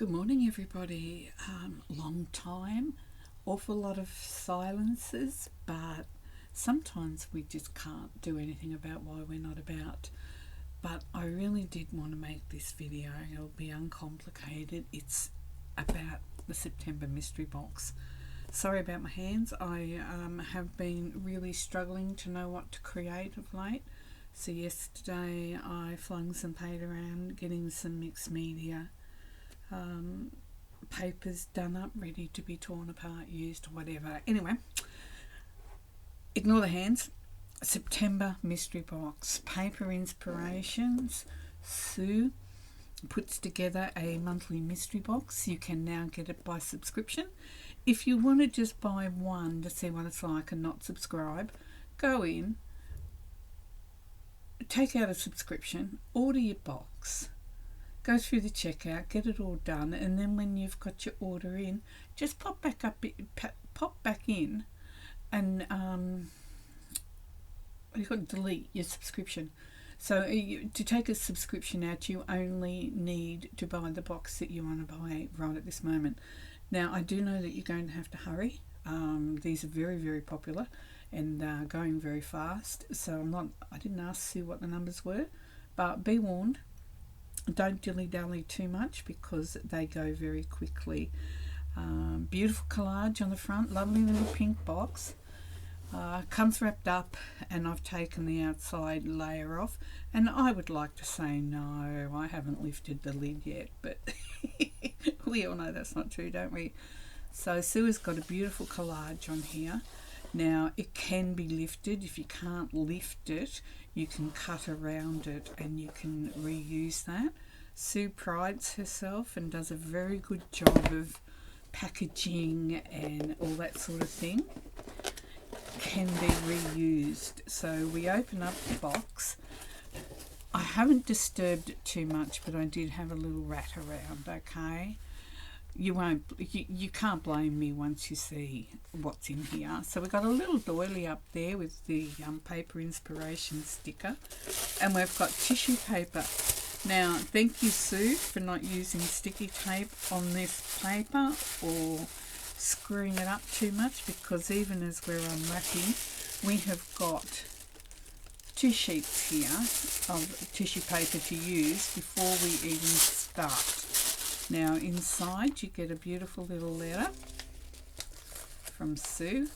Good morning, everybody. Long time, awful lot of silences, but sometimes we just can't do anything about why we're not about. But I really did want to make this video. It'll be uncomplicated. It's about the September mystery box. Sorry about my hands. I have been really struggling to know what to create of late. So yesterday I flung some paint around, getting some mixed media papers done up, ready to be torn apart, used, whatever. Anyway, ignore the hands. September mystery box, paper inspirations. Sue puts together a monthly mystery box. You can now get it by subscription. If you want to just buy one to see what it's like and not subscribe, go in, take out a subscription, order your box, go through the checkout, get it all done, and then when you've got your order in, just pop back in and you've got to delete your subscription. So to take a subscription out, you only need to buy the box that you want to buy right at this moment. Now, I do know that you're going to have to hurry. These are very, very popular and going very fast. So I didn't ask Sue what the numbers were, but be warned. Don't dilly-dally too much because they go very quickly. Beautiful collage on the front, lovely little pink box. Comes wrapped up, and I've taken the outside layer off, and I would like to say no, I haven't lifted the lid yet, but we all know that's not true, don't we? So Sue has got a beautiful collage on here. Now it can be lifted. If you can't lift it, you can cut around it and you can reuse that. Sue prides herself and does a very good job of packaging and all that sort of thing. Can be reused. So we open up the box. I haven't disturbed it too much, but I did have a little rat around, okay? You can't blame me once you see what's in here. So we've got a little doily up there with the paper inspiration sticker, and we've got tissue paper. Now, thank you, Sue, for not using sticky tape on this paper or screwing it up too much, because even as we're unwrapping, we have got 2 sheets here of tissue paper to use before we even start. Now inside you get a beautiful little letter from Sue,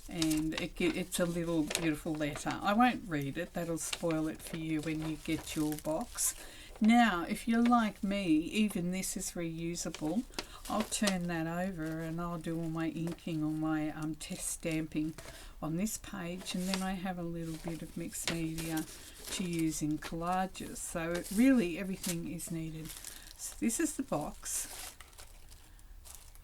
and it's a little beautiful letter. I won't read it, that'll spoil it for you when you get your box. Now if you're like me, even this is reusable. I'll turn that over and I'll do all my inking or my test stamping on this page, and then I have a little bit of mixed media to use in collages. So really everything is needed. So this is the box.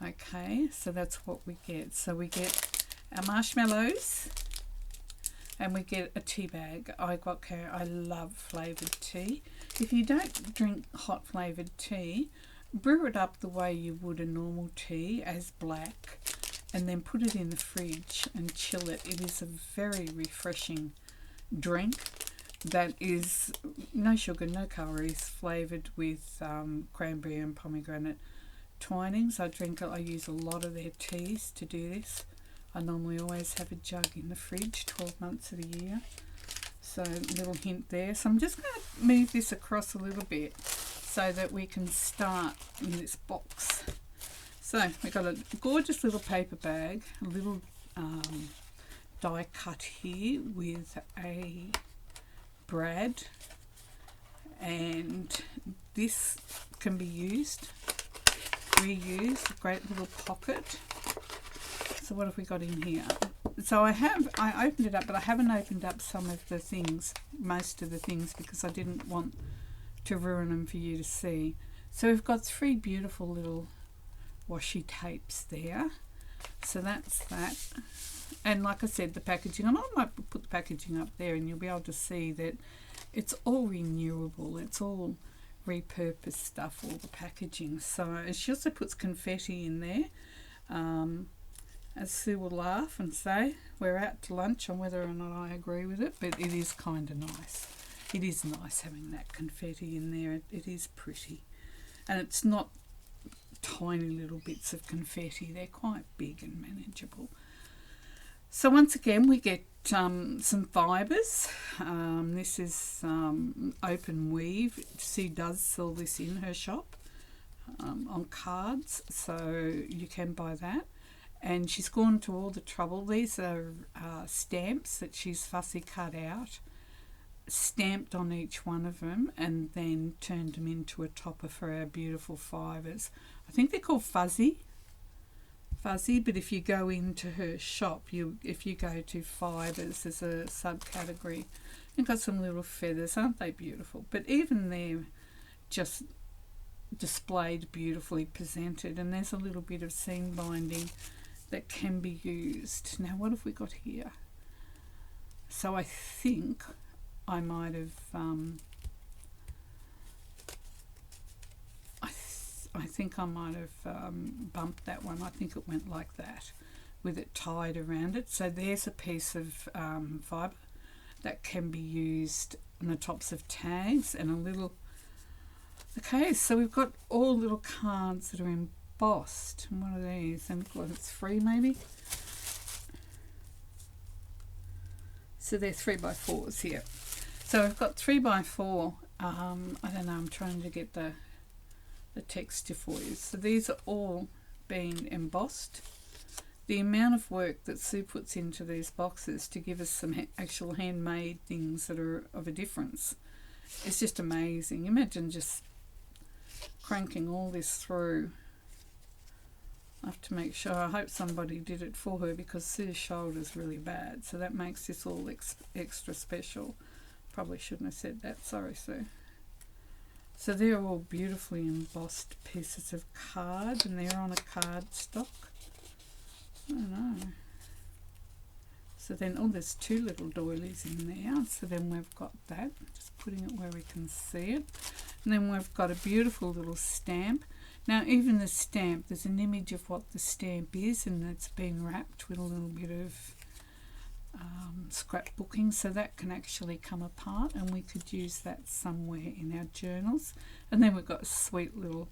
Okay, so that's what we get. So we get our marshmallows and we get a tea bag. I love flavoured tea. If you don't drink hot flavoured tea, brew it up the way you would a normal tea as black, and then put it in the fridge and chill it. It is a very refreshing drink that is no sugar, no calories, flavoured with cranberry and pomegranate twinings. I use a lot of their teas to do this. I normally always have a jug in the fridge 12 months of the year. So little hint there. So I'm just going to move this across a little bit so that we can start in this box. So we've got a gorgeous little paper bag, a little die cut here with a brad, and this can be used, reused, a great little pocket. So what have we got in here? So I opened it up, but I haven't opened up some of the things, most of the things, because I didn't want to ruin them for you to see. So we've got 3 beautiful little washi tapes there. So that's that. And like I said, the packaging, and I might put the packaging up there and you'll be able to see that it's all renewable. It's all repurposed stuff, all the packaging. So she also puts confetti in there. As Sue will laugh and say, we're out to lunch on whether or not I agree with it, but it is kind of nice. It is nice having that confetti in there. It is pretty. and it's not tiny little bits of confetti. They're quite big and manageable. So once again, we get some fibres. This is Open Weave. She does sell this in her shop on cards, so you can buy that. And she's gone to all the trouble. These are stamps that she's fussy cut out, stamped on each one of them, and then turned them into a topper for our beautiful fibres. I think they're called fuzzy, but if you go into her shop, if you go to fibres, there's a subcategory. They've got some little feathers. Aren't they beautiful? But even they're just displayed beautifully presented, and there's a little bit of seam binding that can be used. Now what have we got here? So I think I might have I think I might have bumped that one. I think it went like that with it tied around it. So there's a piece of fibre that can be used on the tops of tags, and a little. Okay, so we've got all little cards that are embossed. And what are these? And it's 3 maybe. So they're 3x4s here. So we've got 3x4. I don't know. I'm trying to get the texture for you. So these are all being embossed. The amount of work that Sue puts into these boxes to give us some actual handmade things that are of a difference, it's just amazing. Imagine just cranking all this through. I have to make sure. I hope somebody did it for her, because Sue's shoulder's really bad, so that makes this all extra special. Probably shouldn't have said that. Sorry, Sue. So they're all beautifully embossed pieces of card, and they're on a card stock. I don't know. So then, oh, there's 2 little doilies in there. So then we've got that. Just putting it where we can see it. And then we've got a beautiful little stamp. Now, even the stamp, there's an image of what the stamp is, and it's been wrapped with a little bit of scrapbooking, so that can actually come apart, and we could use that somewhere in our journals. And then we've got a sweet little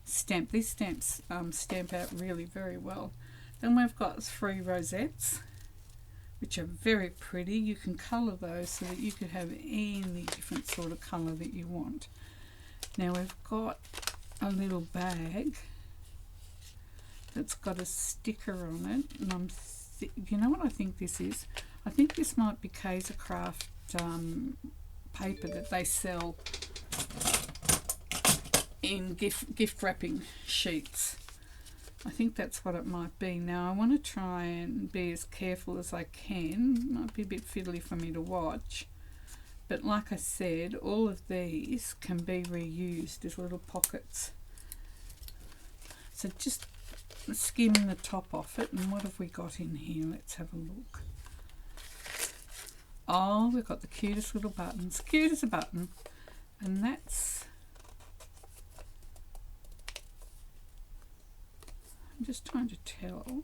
stamp. These stamps stamp out really very well. Then we've got 3 rosettes, which are very pretty. You can colour those so that you could have any different sort of colour that you want. Now we've got a little bag that's got a sticker on it, and you know what I think this is? I think this might be Kaiser Craft paper that they sell in gift wrapping sheets. I think that's what it might be. Now I want to try and be as careful as I can. It might be a bit fiddly for me to watch, but like I said, all of these can be reused as little pockets. So just skim the top off it, and what have we got in here? Let's have a look. Oh, we've got the cutest little buttons, cute as a button, and that's, I'm just trying to tell.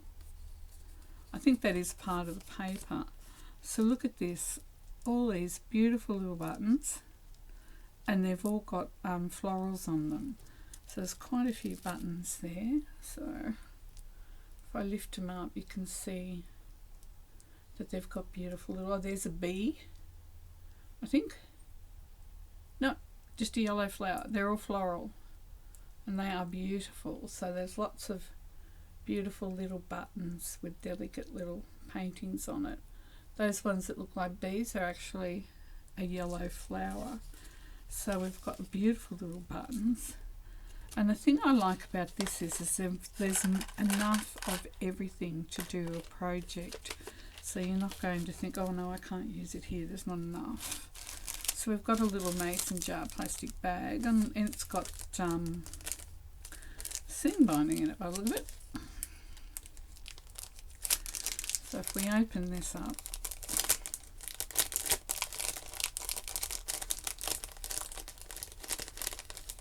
I think that is part of the paper. So look at this, all these beautiful little buttons, and they've all got florals on them. So there's quite a few buttons there. So if I lift them up, you can see that they've got beautiful little, oh, there's a bee, I think. No, just a yellow flower. They're all floral, and they are beautiful. So there's lots of beautiful little buttons with delicate little paintings on it. Those ones that look like bees are actually a yellow flower. So we've got beautiful little buttons. And the thing I like about this is there's enough of everything to do a project. So you're not going to think, oh no, I can't use it here, there's not enough. So we've got a little mason jar plastic bag, and it's got seam binding in it by the look of it. So if we open this up,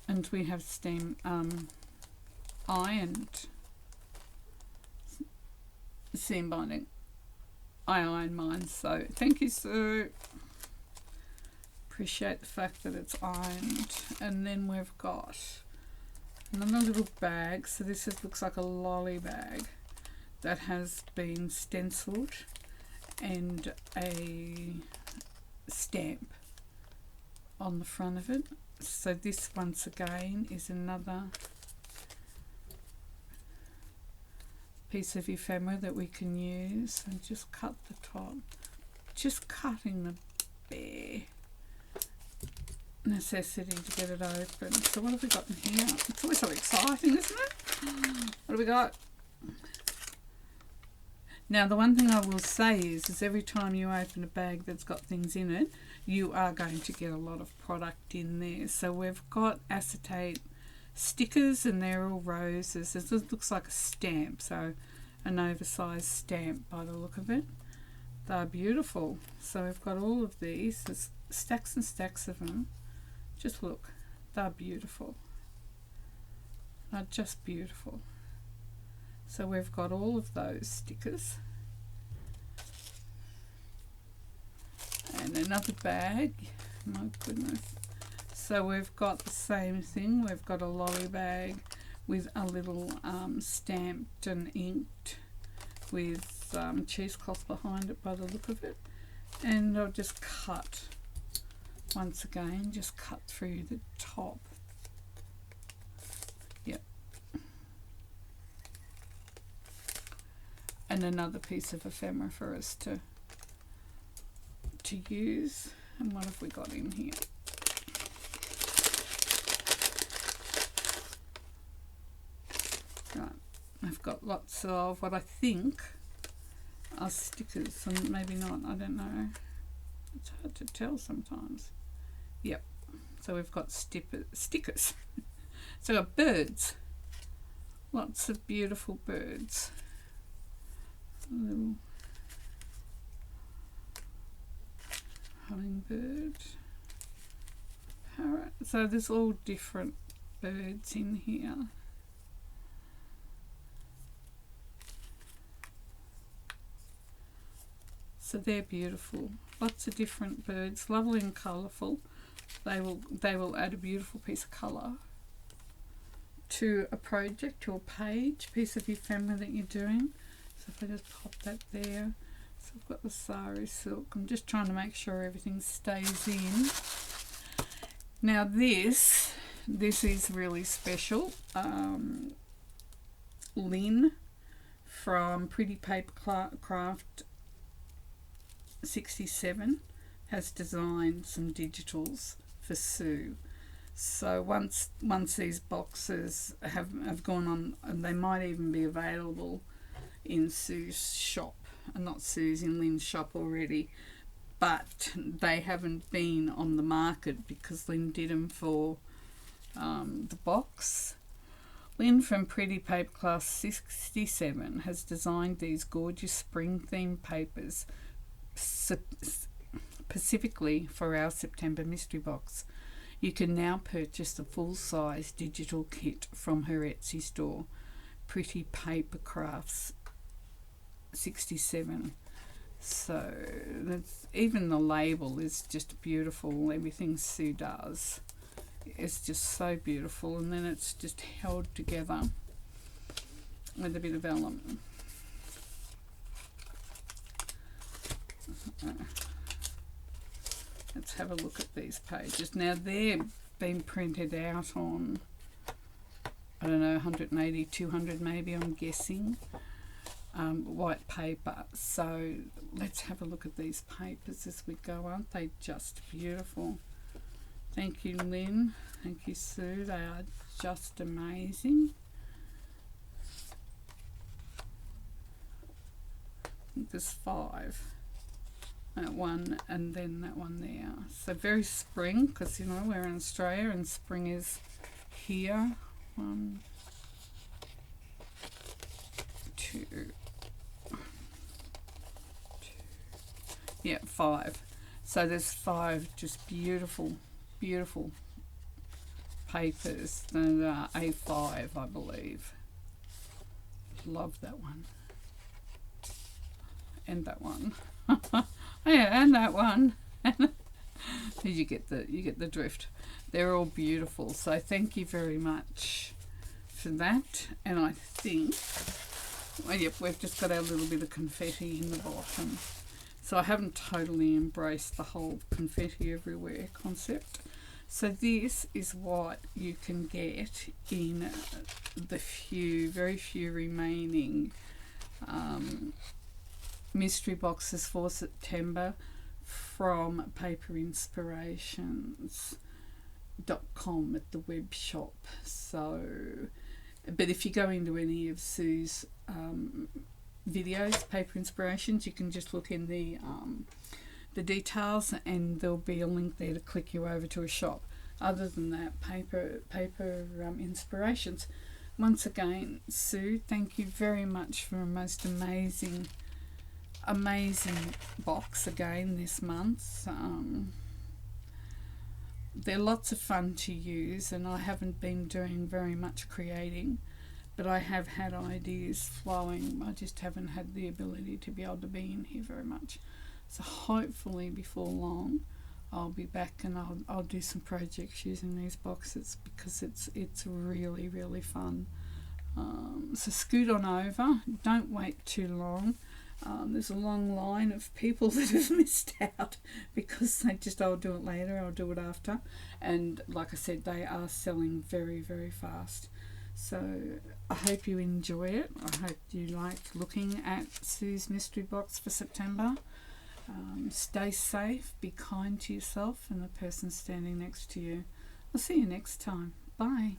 and we have steam ironed seam binding. I iron mine, so thank you, Sue. Appreciate the fact that it's ironed. And then we've got Another little bag. So this looks like a lolly bag that has been stenciled and a stamp on the front of it. So this once again is another piece of ephemera that we can use, and just cut the top, just cutting the bare necessity to get it open. So what have we got in here? It's always so exciting, isn't it? What have we got? Now the one thing I will say is every time you open a bag that's got things in it, you are going to get a lot of product in there. So we've got acetate stickers, and they're all roses. This looks like a stamp, so an oversized stamp by the look of it. They're beautiful. So we've got all of these. There's stacks and stacks of them. Just look, they're beautiful. They're just beautiful. So we've got all of those stickers. And another bag. My goodness. So we've got the same thing. We've got a lolly bag with a little stamped and inked with cheesecloth behind it by the look of it. And I'll just cut, once again, just cut through the top. Yep. And another piece of ephemera for us to use. And what have we got in here? Right, I've got lots of what I think are stickers, and maybe not, I don't know. It's hard to tell sometimes. Yep, so we've got stickers. So we've got birds. Lots of beautiful birds. A little hummingbird, parrot. So there's all different birds in here. So they're beautiful. Lots of different birds, lovely and colourful. They will add a beautiful piece of colour to a project, to a page, piece of ephemera that you're doing. So if I just pop that there. So I've got the sari silk. I'm just trying to make sure everything stays in. Now this is really special. Lynn from Pretty Paper Craft 67 has designed some digitals for Sue. So once these boxes have gone on, and they might even be available in Sue's shop, and not Sue's, in Lynn's shop already, but they haven't been on the market because Lynn did them for the box. Lynn from Pretty Paper Craft 67 has designed these gorgeous spring themed papers specifically for our September mystery box. You can now purchase the full-size digital kit from her Etsy store, Pretty Paper Crafts 67. So even the label is just beautiful. Everything Sue does is just so beautiful, and then it's just held together with a bit of vellum. Let's have a look at these pages. Now they're been printed out on, I don't know, 180, 200 maybe, I'm guessing, white paper. So let's have a look at these papers as we go. Aren't they just beautiful? Thank you, Lynn. Thank you, Sue. They are just amazing. I think there's 5. That one and then that one there. So very spring, because you know we're in Australia and spring is here. 1, 2, 5. So there's 5 just beautiful papers. And A5, I believe. Love that one. And that one. Yeah, and that one. you get the drift. They're all beautiful. So thank you very much, for that. And I think, well, yep, we've just got our little bit of confetti in the bottom. So I haven't totally embraced the whole confetti everywhere concept. So this is what you can get in the very few remaining mystery boxes for September from paperinspirations.com at the web shop. So, but if you go into any of Sue's videos, Paper Inspirations, you can just look in the details, and there'll be a link there to click you over to a shop. Other than that, Paper Inspirations. Once again, Sue, thank you very much for a most amazing box again this month. They're lots of fun to use, and I haven't been doing very much creating, but I have had ideas flowing. I just haven't had the ability to be able to be in here very much. So hopefully before long I'll be back, and I'll do some projects using these boxes, because it's really, really fun. So scoot on over, don't wait too long. There's a long line of people that have missed out because they just, I'll do it later, I'll do it after. And like I said, they are selling very, very fast. So I hope you enjoy it. I hope you like looking at Sue's mystery box for September. Stay safe, be kind to yourself and the person standing next to you. I'll see you next time. Bye.